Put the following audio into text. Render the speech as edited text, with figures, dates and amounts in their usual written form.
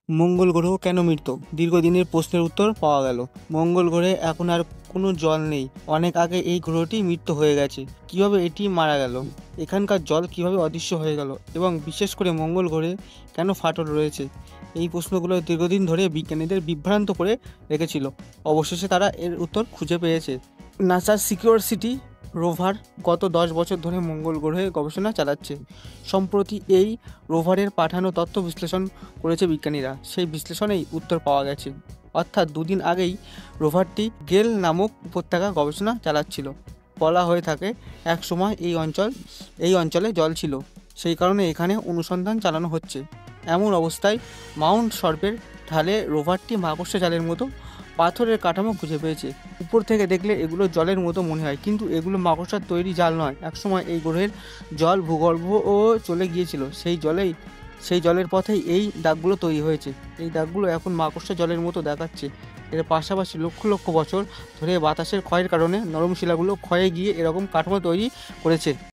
মঙ্গল গ্রহ কেন মৃত? দীর্ঘদিনের প্রশ্নের উত্তর পাওয়া গেল। মঙ্গল গ্রহে এখন আর কোনো জল নেই। অনেক আগে এই গ্রহটি মৃত হয়ে গেছে। কিভাবে এটি মারা গেল? এখানকার জল কিভাবে অদৃশ্য হয়ে গেল? এবং বিশেষ করে মঙ্গল গ্রহে কেন ফাটল রয়েছে? এই প্রশ্নগুলো দীর্ঘদিন ধরে বিজ্ঞানীদের বিভ্রান্ত করে রেখেছিল। অবশেষে তারা এর উত্তর খুঁজে পেয়েছে। নাসার সিকিউরিটি রোভার গত 10 বছর ধরে মঙ্গল গ্রহে গবেষণা চালাচ্ছে। সম্প্রতি এই রোভারের পাঠানো তথ্য বিশ্লেষণ করেছে বিজ্ঞানীরা। সেই বিশ্লেষণেই উত্তর পাওয়া গেছে। অর্থাৎ দুদিন আগেই রোভারটি গেল নামক উপত্যকা গবেষণা চালাচ্ছিল। বলা হয়ে থাকে এক সময় এই অঞ্চলে জল ছিল, সেই কারণে এখানে অনুসন্ধান চালানো হচ্ছে। এমন অবস্থায় মাউন্ট সর্পের ঢালে রোভারটি মাকড়সা জালের মতো পাথরের কাঠামো খুঁজে পেয়েছে। উপর থেকে দেখলে এগুলো জলের মতো মনে হয়, কিন্তু এগুলো মাকড়সার তৈরি জাল নয়। একসময় এই গ্রহের জল ভূগর্ভও চলে গিয়েছিল। সেই জলের পথেই এই দাগগুলো তৈরি হয়েছে। এই দাগগুলো এখন মাকড়সা জলের মতো দেখাচ্ছে। এর পাশাপাশি লক্ষ লক্ষ বছর ধরে বাতাসের ক্ষয়ের কারণে নরম শিলাগুলো ক্ষয়ে গিয়ে এরকম কাঠামো তৈরি করেছে।